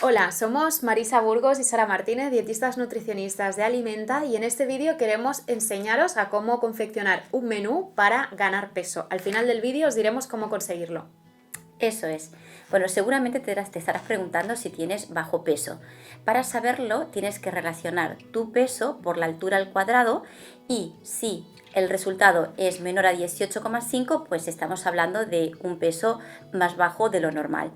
Hola, somos Marisa Burgos y Sara Martínez, dietistas nutricionistas de Alimenta, y en este vídeo queremos enseñaros a cómo confeccionar un menú para ganar peso. Al final del vídeo os diremos cómo conseguirlo. Eso es. Bueno, seguramente te estarás preguntando si tienes bajo peso. Para saberlo, tienes que relacionar tu peso por la altura al cuadrado y si el resultado es menor a 18,5, pues estamos hablando de un peso más bajo de lo normal.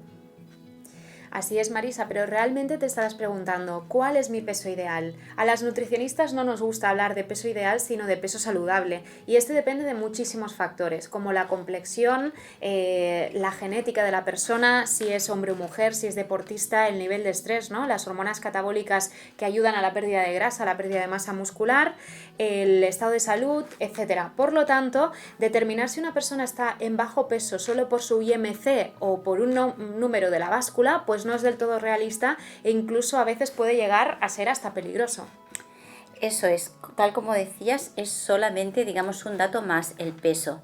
Así es, Marisa, pero realmente te estarás preguntando, ¿cuál es mi peso ideal? A las nutricionistas no nos gusta hablar de peso ideal, sino de peso saludable, y este depende de muchísimos factores, como la complexión, la genética de la persona, si es hombre o mujer, si es deportista, el nivel de estrés, ¿no? Las hormonas catabólicas que ayudan a la pérdida de grasa, a la pérdida de masa muscular, el estado de salud, etc. Por lo tanto, determinar si una persona está en bajo peso solo por su IMC o por un número de la báscula, pues no es del todo realista e incluso a veces puede llegar a ser hasta peligroso. Eso es, tal como decías, es solamente, digamos, un dato más el peso.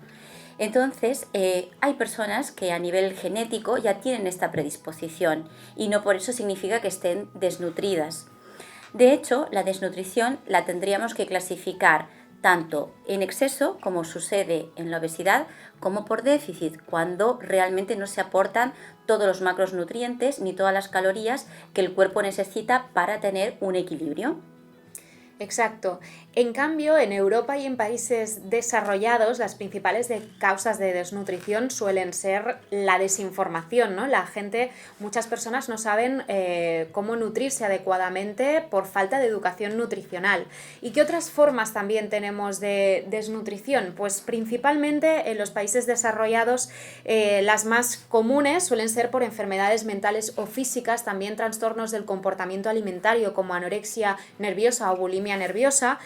Entonces, hay personas que a nivel genético ya tienen esta predisposición y no por eso significa que estén desnutridas. De hecho, la desnutrición la tendríamos que clasificar tanto en exceso, como sucede en la obesidad, como por déficit, cuando realmente no se aportan todos los macronutrientes ni todas las calorías que el cuerpo necesita para tener un equilibrio. Exacto. En cambio, en Europa y en países desarrollados, las principales causas de desnutrición suelen ser la desinformación, ¿no? Muchas personas no saben cómo nutrirse adecuadamente por falta de educación nutricional. ¿Y qué otras formas también tenemos de desnutrición? Pues principalmente en los países desarrollados las más comunes suelen ser por enfermedades mentales o físicas, también trastornos del comportamiento alimentario como anorexia nerviosa o bulimia nerviosa,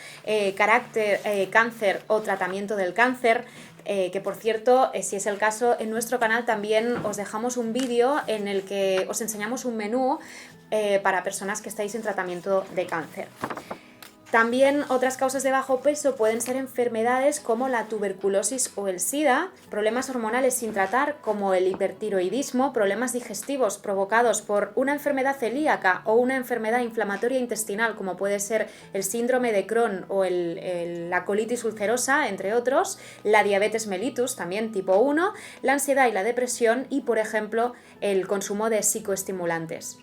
cáncer o tratamiento del cáncer, que por cierto, si es el caso, en nuestro canal también os dejamos un vídeo en el que os enseñamos un menú para personas que estáis en tratamiento de cáncer. También otras causas de bajo peso pueden ser enfermedades como la tuberculosis o el SIDA, problemas hormonales sin tratar como el hipertiroidismo, problemas digestivos provocados por una enfermedad celíaca o una enfermedad inflamatoria intestinal como puede ser el síndrome de Crohn o la colitis ulcerosa, entre otros, la diabetes mellitus, también tipo 1, la ansiedad y la depresión y, por ejemplo, el consumo de psicoestimulantes.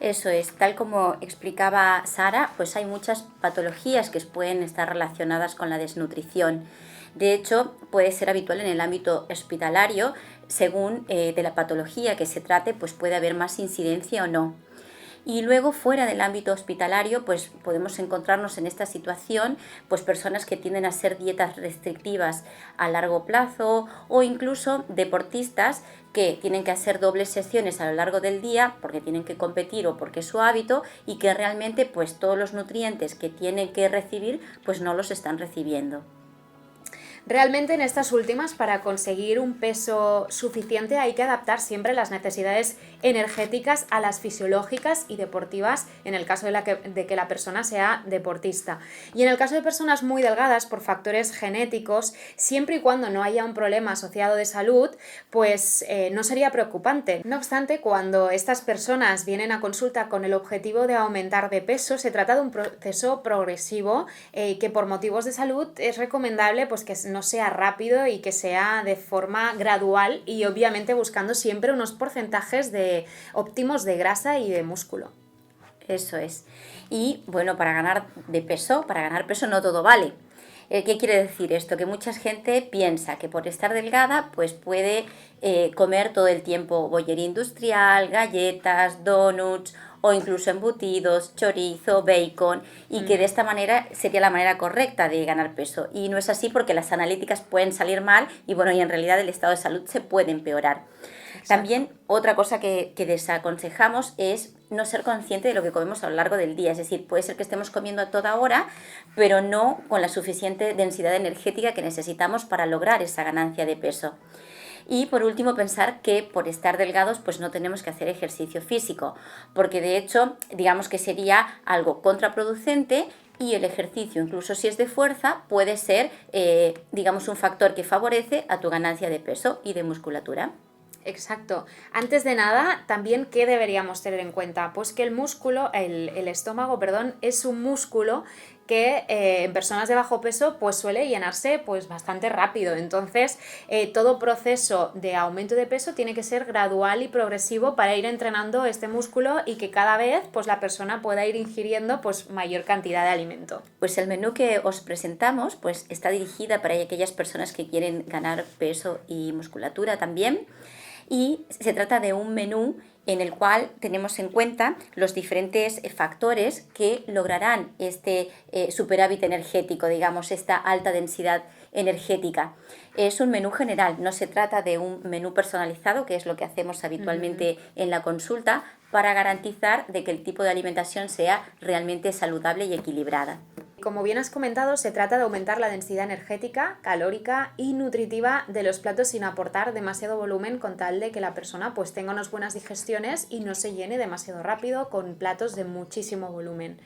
Eso es, tal como explicaba Sara, pues hay muchas patologías que pueden estar relacionadas con la desnutrición. De hecho, puede ser habitual en el ámbito hospitalario, según de la patología que se trate, pues puede haber más incidencia o no. Y luego fuera del ámbito hospitalario, pues podemos encontrarnos en esta situación pues personas que tienden a hacer dietas restrictivas a largo plazo o incluso deportistas que tienen que hacer dobles sesiones a lo largo del día porque tienen que competir o porque es su hábito y que realmente pues todos los nutrientes que tienen que recibir pues no los están recibiendo. Realmente en estas últimas, para conseguir un peso suficiente hay que adaptar siempre las necesidades energéticas a las fisiológicas y deportivas en el caso de que la persona sea deportista. Y en el caso de personas muy delgadas por factores genéticos, siempre y cuando no haya un problema asociado de salud, pues no sería preocupante. No obstante, cuando estas personas vienen a consulta con el objetivo de aumentar de peso, se trata de un proceso progresivo que por motivos de salud es recomendable pues que no sea rápido y que sea de forma gradual y obviamente buscando siempre unos porcentajes óptimos de grasa y de músculo. Eso es. Y bueno, para ganar peso no todo vale. ¿Qué quiere decir esto? Que mucha gente piensa que por estar delgada pues puede comer todo el tiempo bollería industrial, galletas, donuts o incluso embutidos, chorizo, bacon y que de esta manera sería la manera correcta de ganar peso. Y no es así porque las analíticas pueden salir mal y bueno, y en realidad el estado de salud se puede empeorar. Exacto. También otra cosa que desaconsejamos es no ser consciente de lo que comemos a lo largo del día. Es decir, puede ser que estemos comiendo a toda hora, pero no con la suficiente densidad energética que necesitamos para lograr esa ganancia de peso. Y por último, pensar que por estar delgados pues no tenemos que hacer ejercicio físico, porque de hecho digamos que sería algo contraproducente y el ejercicio, incluso si es de fuerza, puede ser digamos un factor que favorece a tu ganancia de peso y de musculatura. Exacto. Antes de nada, también, ¿qué deberíamos tener en cuenta? Pues que el estómago, perdón, es un músculo que en personas de bajo peso pues suele llenarse pues bastante rápido. Entonces, todo proceso de aumento de peso tiene que ser gradual y progresivo para ir entrenando este músculo y que cada vez pues la persona pueda ir ingiriendo pues mayor cantidad de alimento. Pues el menú que os presentamos pues está dirigida para aquellas personas que quieren ganar peso y musculatura también. Y se trata de un menú en el cual tenemos en cuenta los diferentes factores que lograrán este superávit energético, digamos, esta alta densidad energética. Es un menú general, no se trata de un menú personalizado, que es lo que hacemos habitualmente en la consulta, para garantizar de que el tipo de alimentación sea realmente saludable y equilibrada. Como bien has comentado, se trata de aumentar la densidad energética, calórica y nutritiva de los platos sin aportar demasiado volumen con tal de que la persona pues tenga unas buenas digestiones y no se llene demasiado rápido con platos de muchísimo volumen.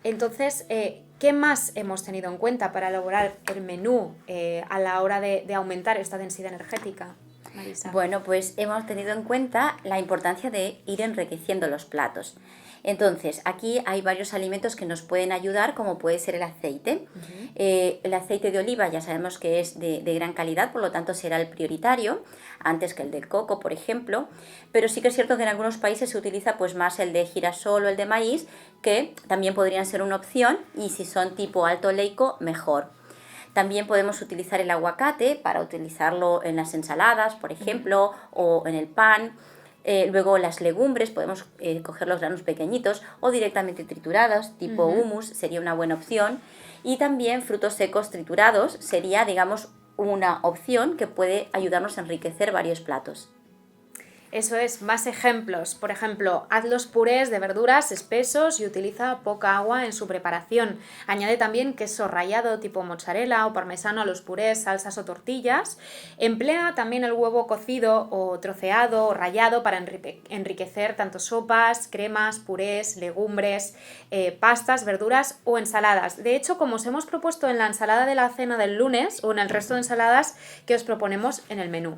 Entonces, ¿qué más hemos tenido en cuenta para elaborar el menú a la hora de aumentar esta densidad energética, Marisa? Bueno, pues hemos tenido en cuenta la importancia de ir enriqueciendo los platos. Entonces, aquí hay varios alimentos que nos pueden ayudar, como puede ser el aceite. El aceite de oliva ya sabemos que es de gran calidad, por lo tanto será el prioritario, antes que el del coco, por ejemplo. Pero sí que es cierto que en algunos países se utiliza pues más el de girasol o el de maíz, que también podrían ser una opción, y si son tipo alto oleico, mejor. También podemos utilizar el aguacate para utilizarlo en las ensaladas, por ejemplo, o en el pan. Luego las legumbres, podemos coger los granos pequeñitos o directamente triturados, tipo hummus, sería una buena opción. Y también frutos secos triturados sería, digamos, una opción que puede ayudarnos a enriquecer varios platos. Eso es, más ejemplos. Por ejemplo, haz los purés de verduras espesos y utiliza poca agua en su preparación. Añade también queso rallado tipo mozzarella o parmesano a los purés, salsas o tortillas. Emplea también el huevo cocido o troceado o rallado para enriquecer tanto sopas, cremas, purés, legumbres, pastas, verduras o ensaladas. De hecho, como os hemos propuesto en la ensalada de la cena del lunes o en el resto de ensaladas que os proponemos en el menú.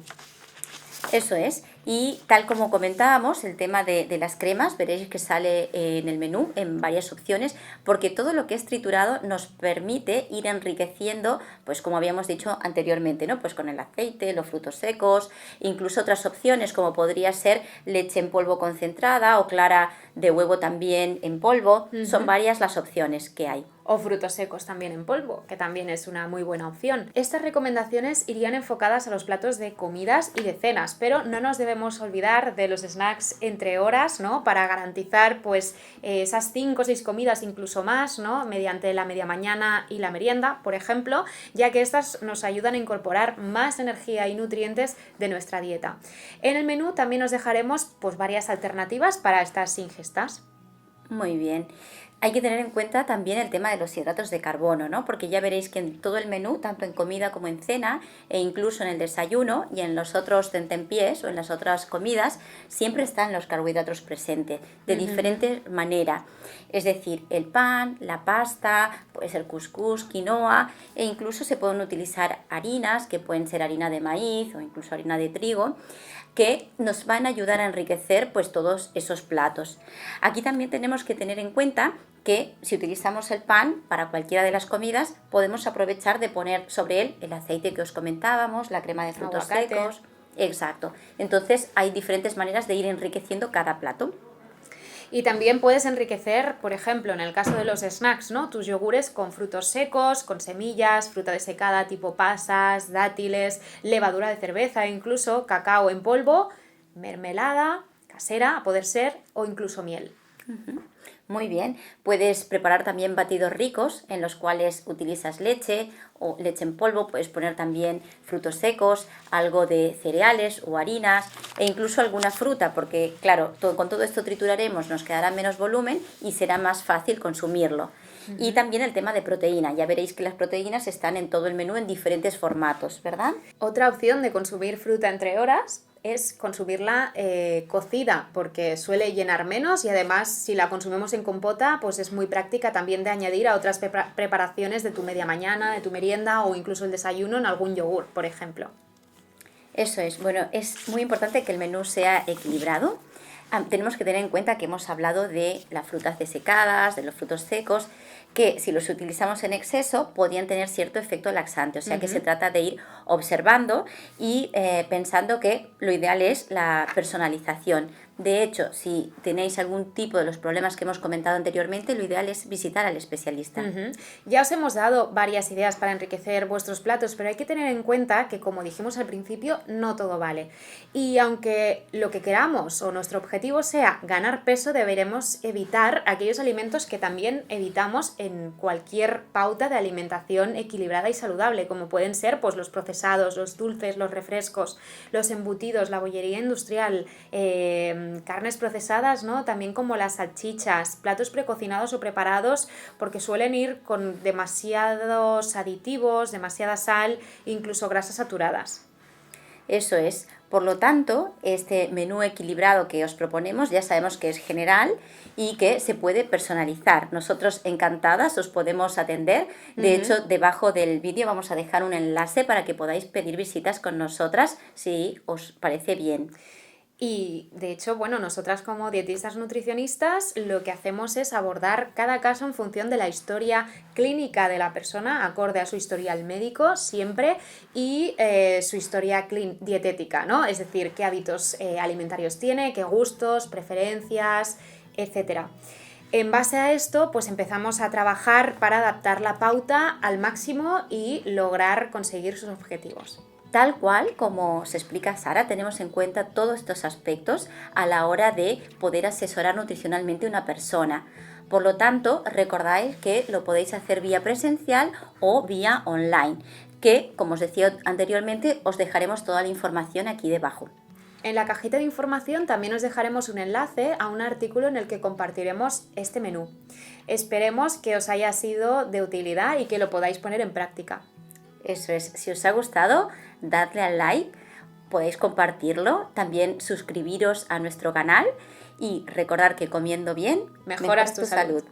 Eso es. Y tal como comentábamos, el tema de las cremas, veréis que sale en el menú en varias opciones, porque todo lo que es triturado nos permite ir enriqueciendo, pues como habíamos dicho anteriormente, ¿no? Pues con el aceite, los frutos secos, incluso otras opciones como podría ser leche en polvo concentrada o clara de huevo también en polvo. Son varias las opciones que hay. O frutos secos también en polvo, que también es una muy buena opción. Estas recomendaciones irían enfocadas a los platos de comidas y de cenas, pero no nos debemos olvidar de los snacks entre horas, ¿no? Para garantizar pues esas 5 o 6 comidas, incluso más, ¿no? Mediante la media mañana y la merienda, por ejemplo, ya que estas nos ayudan a incorporar más energía y nutrientes de nuestra dieta. En el menú también os dejaremos pues varias alternativas para estas ingestas. Muy bien. Hay que tener en cuenta también el tema de los hidratos de carbono, ¿no? Porque ya veréis que en todo el menú, tanto en comida como en cena, e incluso en el desayuno y en los otros tentempiés o en las otras comidas, siempre están los carbohidratos presentes, de diferente manera. Es decir, el pan, la pasta, puede ser cuscús, quinoa, e incluso se pueden utilizar harinas, que pueden ser harina de maíz o incluso harina de trigo, que nos van a ayudar a enriquecer pues todos esos platos. Aquí también tenemos que tener en cuenta que si utilizamos el pan para cualquiera de las comidas, podemos aprovechar de poner sobre él el aceite que os comentábamos, la crema de frutos secos. Exacto. Entonces hay diferentes maneras de ir enriqueciendo cada plato. Y también puedes enriquecer, por ejemplo, en el caso de los snacks, ¿no? Tus yogures con frutos secos, con semillas, fruta desecada tipo pasas, dátiles, levadura de cerveza, incluso cacao en polvo, mermelada casera, a poder ser, o incluso miel. Muy bien, puedes preparar también batidos ricos en los cuales utilizas leche o leche en polvo, puedes poner también frutos secos, algo de cereales o harinas e incluso alguna fruta, porque claro, con todo esto trituraremos, nos quedará menos volumen y será más fácil consumirlo. Y también el tema de proteína, ya veréis que las proteínas están en todo el menú en diferentes formatos, ¿verdad? Otra opción de consumir fruta entre horas es consumirla cocida, porque suele llenar menos y además si la consumimos en compota pues es muy práctica también de añadir a otras preparaciones de tu media mañana, de tu merienda o incluso el desayuno en algún yogur, por ejemplo. Eso es. Bueno, es muy importante que el menú sea equilibrado. Tenemos que tener en cuenta que hemos hablado de las frutas desecadas, de los frutos secos, que si los utilizamos en exceso podían tener cierto efecto laxante. O sea que se trata de ir observando y pensando que lo ideal es la personalización. De hecho, si tenéis algún tipo de los problemas que hemos comentado anteriormente, lo ideal es visitar al especialista. Ya os hemos dado varias ideas para enriquecer vuestros platos, pero hay que tener en cuenta que, como dijimos al principio, no todo vale. Y aunque lo que queramos o nuestro objetivo sea ganar peso, deberemos evitar aquellos alimentos que también evitamos en cualquier pauta de alimentación equilibrada y saludable, como pueden ser pues, los procesados, los dulces, los refrescos, los embutidos, la bollería industrial, carnes procesadas, ¿no? También como las salchichas, platos precocinados o preparados, porque suelen ir con demasiados aditivos, demasiada sal, incluso grasas saturadas. Eso es. Por lo tanto, este menú equilibrado que os proponemos ya sabemos que es general y que se puede personalizar. Nosotros encantadas os podemos atender. De hecho, debajo del vídeo vamos a dejar un enlace para que podáis pedir visitas con nosotras si os parece bien. Y de hecho, bueno, nosotras como dietistas nutricionistas lo que hacemos es abordar cada caso en función de la historia clínica de la persona, acorde a su historial médico siempre, y su historia dietética, ¿no? Es decir, qué hábitos alimentarios tiene, qué gustos, preferencias, etcétera. En base a esto, pues empezamos a trabajar para adaptar la pauta al máximo y lograr conseguir sus objetivos. Tal cual como se explica Sara, tenemos en cuenta todos estos aspectos a la hora de poder asesorar nutricionalmente a una persona. Por lo tanto, recordáis que lo podéis hacer vía presencial o vía online, que, como os decía anteriormente, os dejaremos toda la información aquí debajo. En la cajita de información también os dejaremos un enlace a un artículo en el que compartiremos este menú. Esperemos que os haya sido de utilidad y que lo podáis poner en práctica. Eso es, si os ha gustado, dadle al like, podéis compartirlo, también suscribiros a nuestro canal y recordar que comiendo bien mejoras tu salud.